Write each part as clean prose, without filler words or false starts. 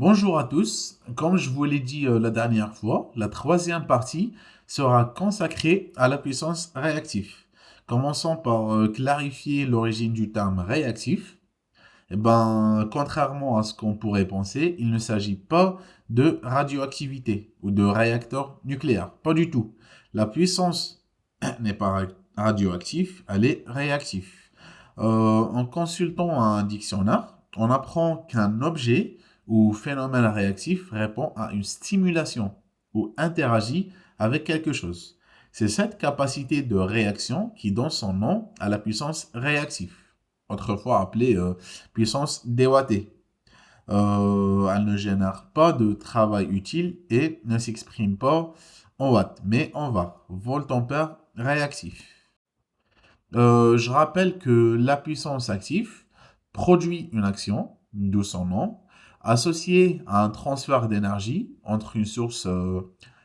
Bonjour à tous. Comme je vous l'ai dit la dernière fois, la troisième partie sera consacrée à la puissance réactive. Commençons par clarifier l'origine du terme réactif. Contrairement à ce qu'on pourrait penser, il ne s'agit pas de radioactivité ou de réacteur nucléaire. Pas du tout. La puissance n'est pas radioactive, elle est réactive. En consultant un dictionnaire, on apprend qu'un objet ou phénomène réactif répond à une stimulation ou interagit avec quelque chose. C'est cette capacité de réaction qui donne son nom à la puissance réactive, autrefois appelée puissance déwattée. Elle ne génère pas de travail utile et ne s'exprime pas en watts, mais en watts, volt-ampère réactif. Je rappelle que la puissance active produit une action, d'où son nom, associée à un transfert d'énergie entre une source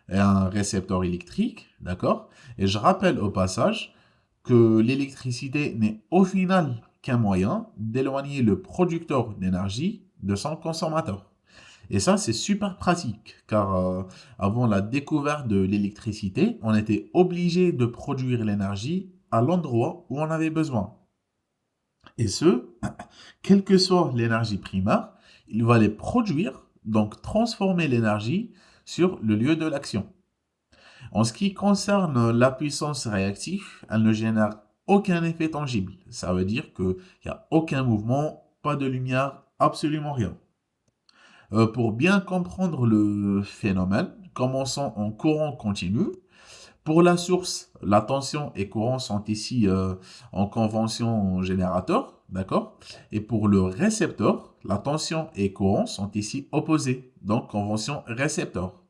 et un récepteur électrique, d'accord? Et je rappelle au passage que l'électricité n'est au final qu'un moyen d'éloigner le producteur d'énergie de son consommateur. Et ça, c'est super pratique, car avant la découverte de l'électricité, on était obligé de produire l'énergie à l'endroit où on avait besoin. Et ce, quelle que soit l'énergie primaire, il va les produire, donc transformer l'énergie sur le lieu de l'action. En ce qui concerne la puissance réactive, elle ne génère aucun effet tangible. Ça veut dire qu'il n'y a aucun mouvement, pas de lumière, absolument rien. Pour bien comprendre le phénomène, commençons en courant continu. Pour la source, la tension et courant sont ici en convention générateur, d'accord? Et pour le récepteur, la tension et courant sont ici opposés, donc convention récepteur.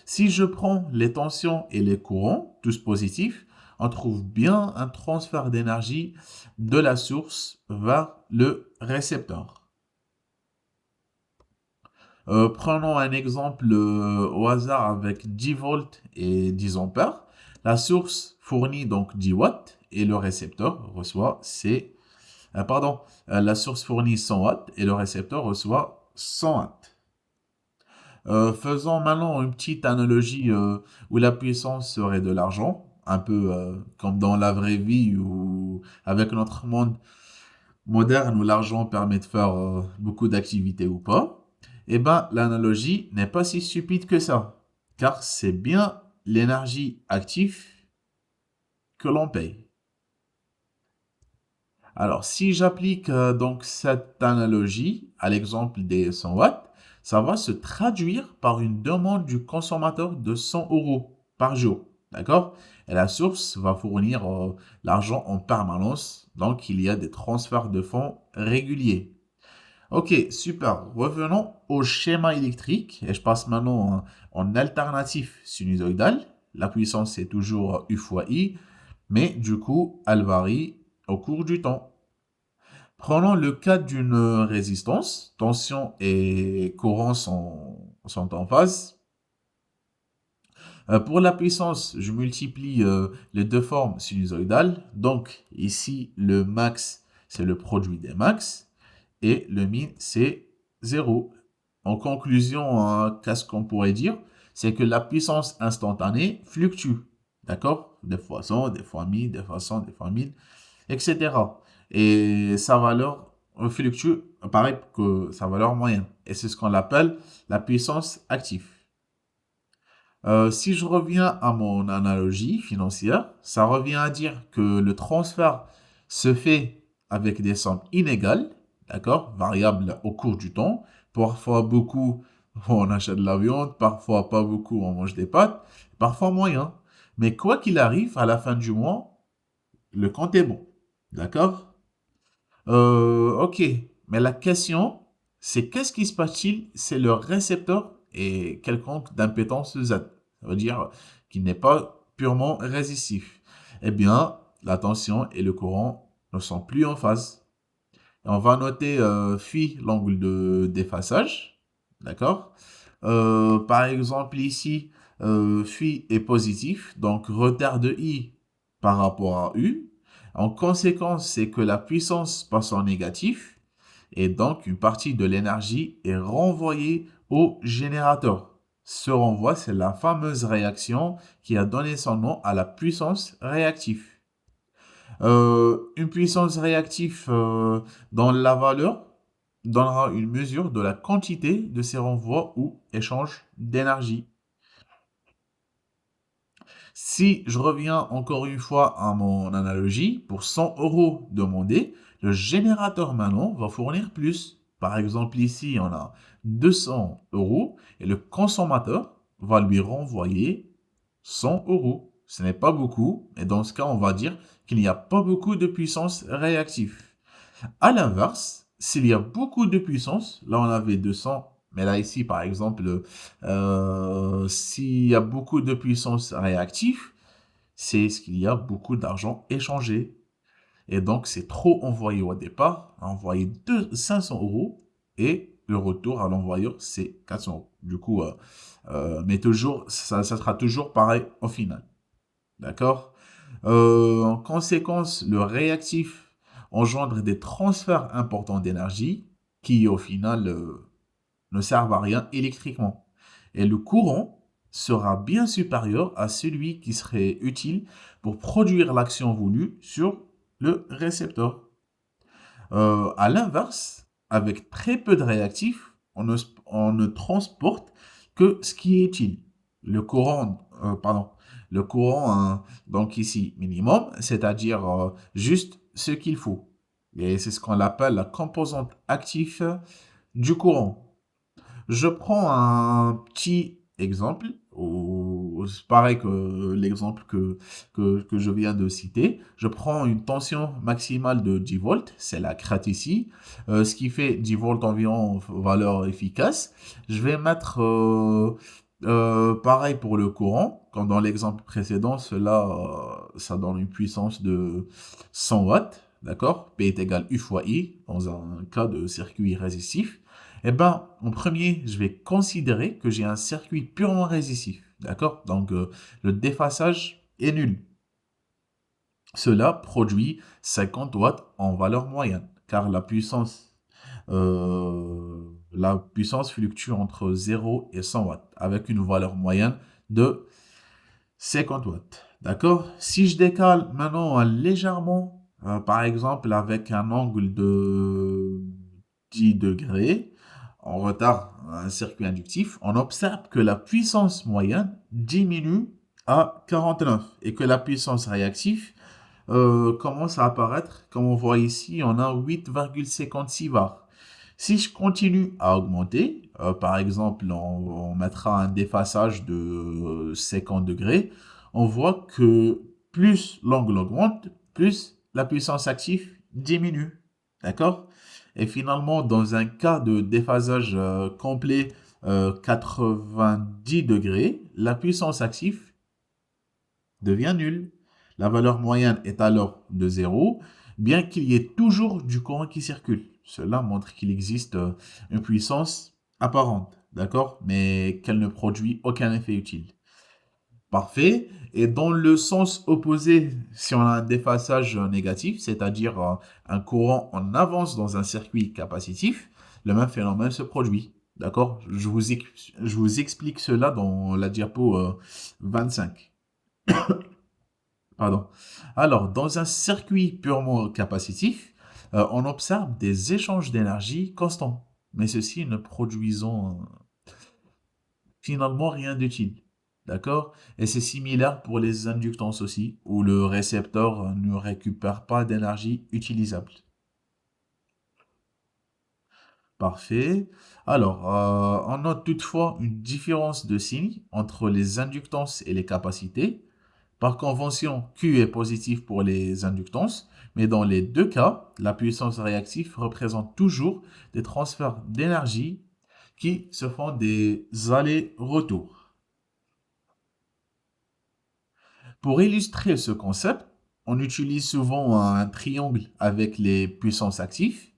Si je prends les tensions et les courants, tous positifs, on trouve bien un transfert d'énergie de la source vers le récepteur. Prenons un exemple au hasard avec 10 volts et 10 ampères. La source fournit donc 10 watts et le récepteur reçoit la source fournit 100 watts et le récepteur reçoit 100 watts. Faisons maintenant une petite analogie où la puissance serait de l'argent, un peu comme dans la vraie vie ou avec notre monde moderne où l'argent permet de faire beaucoup d'activités ou pas. Eh bien, l'analogie n'est pas si stupide que ça, car c'est bien l'énergie active que l'on paye. Alors, si j'applique donc cette analogie à l'exemple des 100 watts, ça va se traduire par une demande du consommateur de 100 euros par jour. D'accord? Et la source va fournir l'argent en permanence. Donc, il y a des transferts de fonds réguliers. Ok, super. Revenons au schéma électrique. Et je passe maintenant en alternatif sinusoïdal. La puissance est toujours U fois I, mais du coup, elle varie au cours du temps. Prenons le cas d'une résistance. Tension et courant sont en phase. Pour la puissance, je multiplie les deux formes sinusoïdales. Donc, ici, le max, c'est le produit des max. Et le min, c'est 0. En conclusion, hein, qu'est-ce qu'on pourrait dire? C'est que la puissance instantanée fluctue. D'accord? Des fois 100, des fois 1000, des fois 100, des fois 1000, etc. Et sa valeur fluctue, pareil que sa valeur moyenne. Et c'est ce qu'on appelle la puissance active. Si je reviens à mon analogie financière, ça revient à dire que le transfert se fait avec des sommes inégales, d'accord, variables au cours du temps. Parfois beaucoup, on achète de la viande, parfois pas beaucoup, on mange des pâtes, parfois moyen. Mais quoi qu'il arrive, à la fin du mois, le compte est bon, d'accord? Ok, mais la question, c'est qu'est-ce qui se passe-t-il? C'est le récepteur et quelconque d'impédance Z. Ça veut dire qu'il n'est pas purement résistif. Eh bien, la tension et le courant ne sont plus en phase. Et on va noter phi l'angle de d'effaçage. D'accord? Par exemple, ici, phi est positif, donc retard de I par rapport à U. En conséquence, c'est que la puissance passe en négatif et donc une partie de l'énergie est renvoyée au générateur. Ce renvoi, c'est la fameuse réaction qui a donné son nom à la puissance réactive. Une puissance réactive dans la valeur donnera une mesure de la quantité de ces renvois ou échanges d'énergie. Si je reviens encore une fois à mon analogie, pour 100 euros demandés, le générateur maintenant va fournir plus. Par exemple, ici, on a 200 euros et le consommateur va lui renvoyer 100 euros. Ce n'est pas beaucoup, et dans ce cas, on va dire qu'il n'y a pas beaucoup de puissance réactive. À l'inverse, s'il y a beaucoup de puissance, là on avait 200, mais là ici par exemple, s'il y a beaucoup de puissance réactive, c'est ce qu'il y a beaucoup d'argent échangé. Et donc c'est trop envoyé au départ, envoyer 500 euros et le retour à l'envoyeur c'est 400 euros. Du coup, mais toujours, ça sera toujours pareil au final. D'accord? En conséquence, le réactif engendre des transferts importants d'énergie qui, au final, ne servent à rien électriquement. Et le courant sera bien supérieur à celui qui serait utile pour produire l'action voulue sur le récepteur. À l'inverse, avec très peu de réactifs, on ne transporte que ce qui est utile. Le courant, hein, donc ici minimum, c'est-à-dire juste ce qu'il faut. Et c'est ce qu'on appelle la composante active du courant. Je prends un petit exemple, c'est pareil que l'exemple que je viens de citer. Je prends une tension maximale de 10 volts, c'est la crête ici, ce qui fait 10 volts environ valeur efficace. Je vais mettre pareil pour le courant, comme dans l'exemple précédent, ça donne une puissance de 100 watts, d'accord? P est égal U fois I, dans un cas de circuit résistif. Eh ben, en premier, je vais considérer que j'ai un circuit purement résistif. D'accord? Donc, le déphasage est nul. Cela produit 50 watts en valeur moyenne, car la puissance fluctue entre 0 et 100 watts, avec une valeur moyenne de 50 watts. D'accord? Si je décale maintenant légèrement, par exemple avec un angle de 10 degrés, en retard un circuit inductif, on observe que la puissance moyenne diminue à 49 et que la puissance réactive commence à apparaître. Comme on voit ici, on a 8,56 var. Si je continue à augmenter, par exemple, on mettra un déphasage de 50 degrés, on voit que plus l'angle augmente, plus la puissance active diminue. D'accord? Et finalement, dans un cas de déphasage complet 90 degrés, la puissance active devient nulle. La valeur moyenne est alors de 0, bien qu'il y ait toujours du courant qui circule. Cela montre qu'il existe une puissance apparente, d'accord, mais qu'elle ne produit aucun effet utile. Parfait. Et dans le sens opposé, si on a un déphasage négatif, c'est-à-dire un courant en avance dans un circuit capacitif, le même phénomène se produit. D'accord? Je vous explique cela dans la diapo 25. Pardon. Alors, dans un circuit purement capacitif, on observe des échanges d'énergie constants, mais ceux-ci ne produisant finalement rien d'utile. D'accord? Et c'est similaire pour les inductances aussi, où le récepteur ne récupère pas d'énergie utilisable. Parfait. Alors, on note toutefois une différence de signe entre les inductances et les capacités. Par convention, Q est positif pour les inductances, mais dans les deux cas, la puissance réactive représente toujours des transferts d'énergie qui se font des allers-retours. Pour illustrer ce concept, on utilise souvent un triangle avec les puissances actives,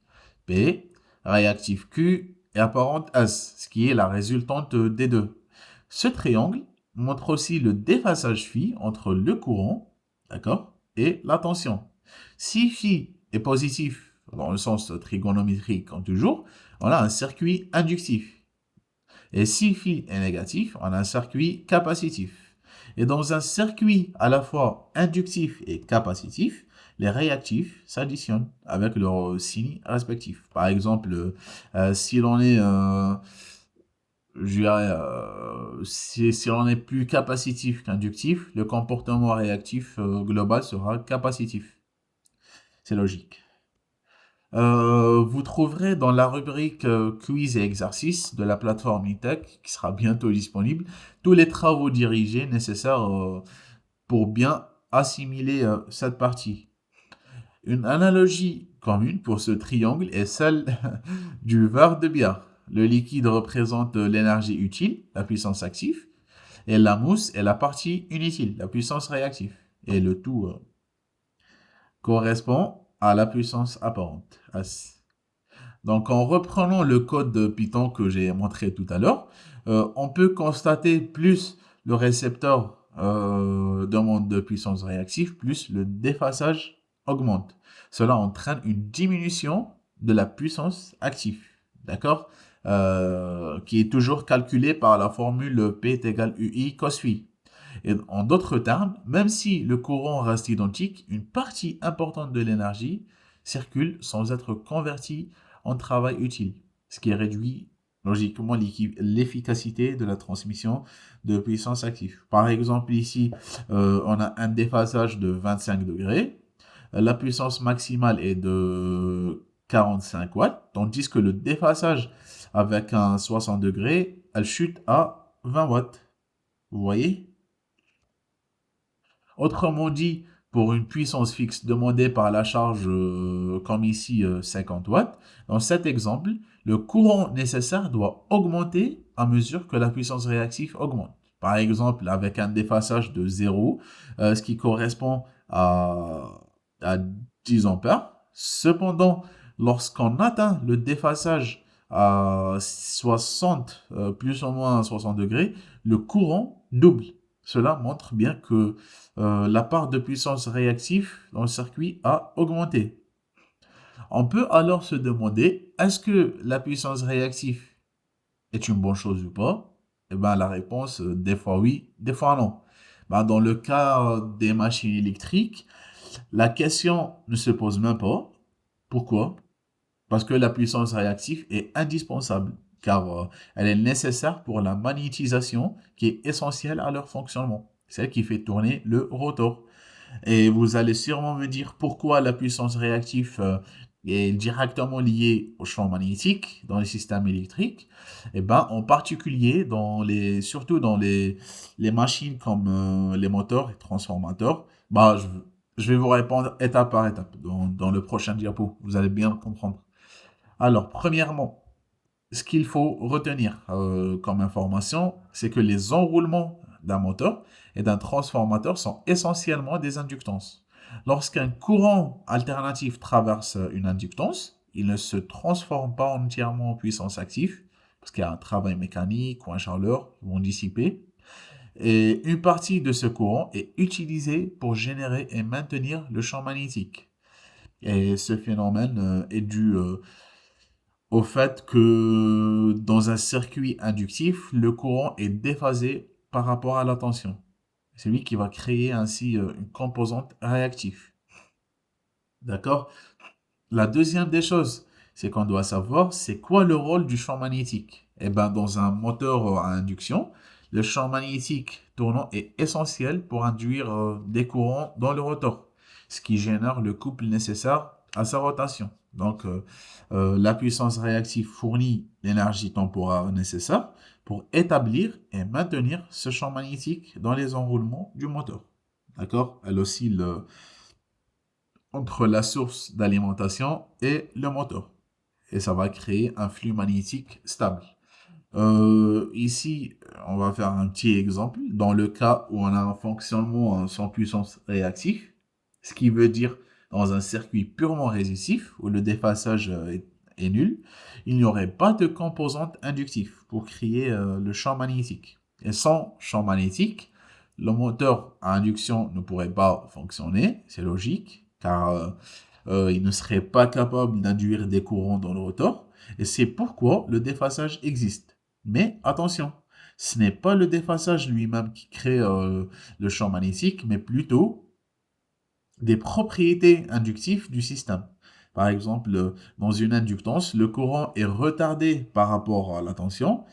P, réactive Q et apparente S, ce qui est la résultante des deux. Ce triangle montre aussi le déphasage phi entre le courant, d'accord, et la tension. Si phi est positif, dans le sens trigonométrique comme toujours, on a un circuit inductif. Et si phi est négatif, on a un circuit capacitif. Et dans un circuit à la fois inductif et capacitif, les réactifs s'additionnent avec leurs signes respectifs. Par exemple, si l'on est, je dirais, si l'on est plus capacitif qu'inductif, le comportement réactif global sera capacitif. C'est logique. Vous trouverez dans la rubrique quiz et exercices de la plateforme eTech, qui sera bientôt disponible, tous les travaux dirigés nécessaires pour bien assimiler cette partie. Une analogie commune pour ce triangle est celle du verre de bière. Le liquide représente l'énergie utile, la puissance active, et la mousse est la partie inutile, la puissance réactive. Et le tout correspond à la puissance apparente. Donc, en reprenant le code de Python que j'ai montré tout à l'heure, on peut constater plus le récepteur demande de puissance réactive, plus le déphasage augmente. Cela entraîne une diminution de la puissance active, d'accord? Qui est toujours calculée par la formule P est égal UI cos phi. Et en d'autres termes, même si le courant reste identique, une partie importante de l'énergie circule sans être convertie en travail utile, ce qui réduit logiquement l'efficacité de la transmission de puissance active. Par exemple, ici, on a un déphasage de 25 degrés. La puissance maximale est de 45 watts, tandis que le déphasage avec un 60 degrés, elle chute à 20 watts. Vous voyez? Autrement dit, pour une puissance fixe demandée par la charge, comme ici 50 watts, dans cet exemple, le courant nécessaire doit augmenter à mesure que la puissance réactive augmente. Par exemple, avec un déphasage de 0, ce qui correspond à 10 ampères. Cependant, lorsqu'on atteint le déphasage à 60, plus ou moins 60 degrés, le courant double. Cela montre bien que la part de puissance réactive dans le circuit a augmenté. On peut alors se demander, est-ce que la puissance réactive est une bonne chose ou pas? Eh ben, la réponse, des fois oui, des fois non. Ben, dans le cas des machines électriques, la question ne se pose même pas. Pourquoi? Parce que la puissance réactive est indispensable, car elle est nécessaire pour la magnétisation qui est essentielle à leur fonctionnement, celle qui fait tourner le rotor. Et vous allez sûrement me dire pourquoi la puissance réactive est directement liée au champ magnétique dans les systèmes électriques. Et ben, en particulier surtout dans les machines comme les moteurs et transformateurs. Bah, je vais vous répondre étape par étape dans le prochain diapo. Vous allez bien comprendre. Alors, premièrement, ce qu'il faut retenir comme information, c'est que les enroulements d'un moteur et d'un transformateur sont essentiellement des inductances. Lorsqu'un courant alternatif traverse une inductance, il ne se transforme pas entièrement en puissance active, parce qu'il y a un travail mécanique ou un chaleur qui vont dissiper. Et une partie de ce courant est utilisée pour générer et maintenir le champ magnétique. Et ce phénomène est dû au fait que dans un circuit inductif, le courant est déphasé par rapport à la tension. C'est lui qui va créer ainsi une composante réactive. D'accord? La deuxième des choses, c'est qu'on doit savoir c'est quoi le rôle du champ magnétique. Eh ben, dans un moteur à induction, le champ magnétique tournant est essentiel pour induire des courants dans le rotor, ce qui génère le couple nécessaire à sa rotation. Donc, la puissance réactive fournit l'énergie temporaire nécessaire pour établir et maintenir ce champ magnétique dans les enroulements du moteur. D'accord? Elle oscille entre la source d'alimentation et le moteur. Et ça va créer un flux magnétique stable. Ici, on va faire un petit exemple. Dans le cas où on a un fonctionnement sans puissance réactive, ce qui veut dire dans un circuit purement résistif où le déphasage est nul, il n'y aurait pas de composante inductive pour créer le champ magnétique. Et sans champ magnétique, le moteur à induction ne pourrait pas fonctionner, c'est logique, car il ne serait pas capable d'induire des courants dans le rotor. Et c'est pourquoi le déphasage existe. Mais attention, ce n'est pas le déphasage lui-même qui crée le champ magnétique, mais plutôt des propriétés inductives du système. Par exemple, dans une inductance, le courant est retardé par rapport à la tension,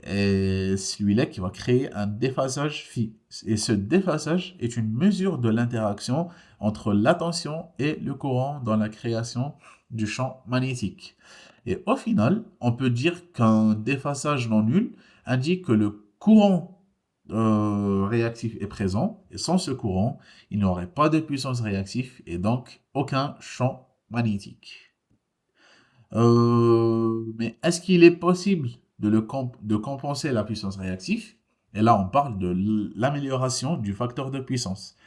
et celui-là qui va créer un déphasage phi. Et ce déphasage est une mesure de l'interaction entre la tension et le courant dans la création du champ magnétique. Et au final, on peut dire qu'un déphasage non nul indique que le courant réactif est présent, et sans ce courant, il n'y aurait pas de puissance réactive et donc aucun champ magnétique. Mais est-ce qu'il est possible de compenser la puissance réactive? Et là, on parle de l'amélioration du facteur de puissance,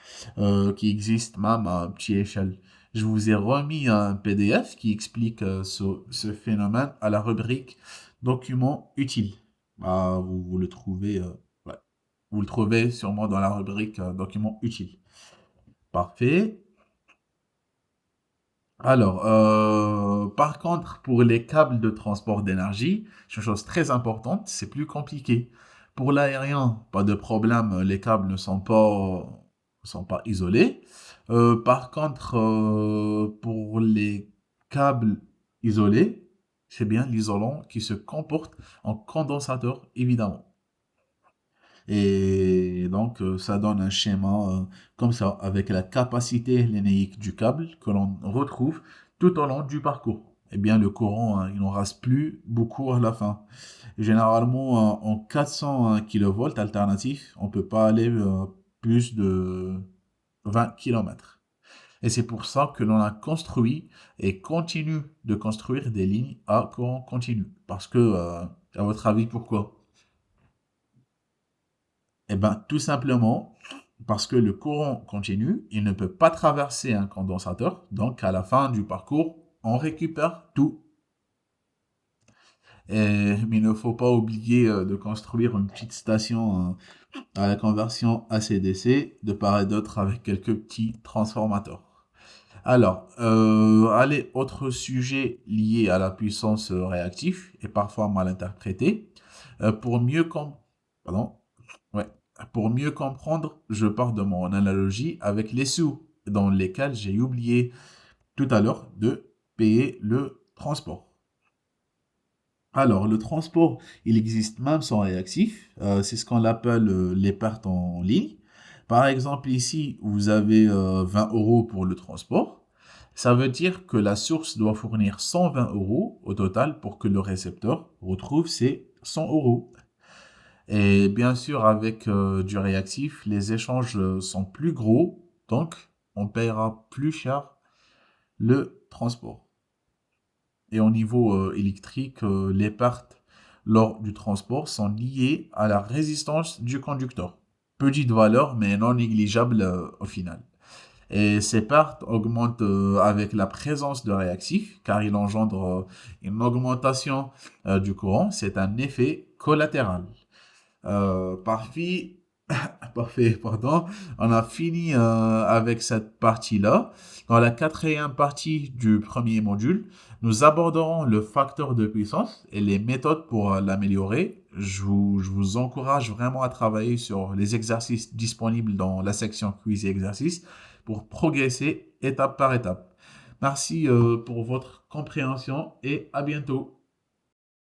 qui existe même à petite échelle. Je vous ai remis un PDF qui explique ce phénomène à la rubrique documents utiles. Bah, vous le trouvez, ouais. Vous le trouvez sûrement dans la rubrique documents utiles. Parfait. Alors, par contre, pour les câbles de transport d'énergie, c'est une chose très importante, c'est plus compliqué. Pour l'aérien, pas de problème, les câbles ne sont pas isolés. Par contre, pour les câbles isolés, c'est bien l'isolant qui se comporte en condensateur, évidemment. Et donc, ça donne un schéma comme ça, avec la capacité linéique du câble que l'on retrouve tout au long du parcours. Eh bien, le courant, il n'en reste plus beaucoup à la fin. Généralement, en 400 kV alternatifs, on ne peut pas aller plus de 20 km. Et c'est pour ça que l'on a construit et continue de construire des lignes à courant continu. Parce que, à votre avis, pourquoi? Eh bien, tout simplement parce que le courant continu, il ne peut pas traverser un condensateur. Donc, à la fin du parcours, on récupère tout. Mais il ne faut pas oublier de construire une petite station à la conversion AC/DC, de part et d'autre avec quelques petits transformateurs. Alors, allez, autre sujet lié à la puissance réactive et parfois mal interprété. Pour mieux Pardon. Ouais. Pour mieux comprendre, je pars de mon analogie avec les sous, dans lesquels j'ai oublié tout à l'heure de payer le transport. Alors, le transport, il existe même sans réactif. C'est ce qu'on appelle les pertes en ligne. Par exemple, ici, vous avez 20 euros pour le transport. Ça veut dire que la source doit fournir 120 euros au total pour que le récepteur retrouve ses 100 euros. Et bien sûr, avec du réactif, les échanges sont plus gros, donc on paiera plus cher le transport. Et au niveau électrique, les pertes lors du transport sont liées à la résistance du conducteur. Petite valeur, mais non négligeable au final. Et ces pertes augmentent avec la présence de réactifs, car ils engendrent une augmentation du courant. C'est un effet collatéral. Parfait, parfait, pardon. On a fini avec cette partie-là. Dans la quatrième partie du premier module, nous aborderons le facteur de puissance et les méthodes pour l'améliorer. Je vous encourage vraiment à travailler sur les exercices disponibles dans la section quiz et exercices pour progresser étape par étape. Merci pour votre compréhension et à bientôt.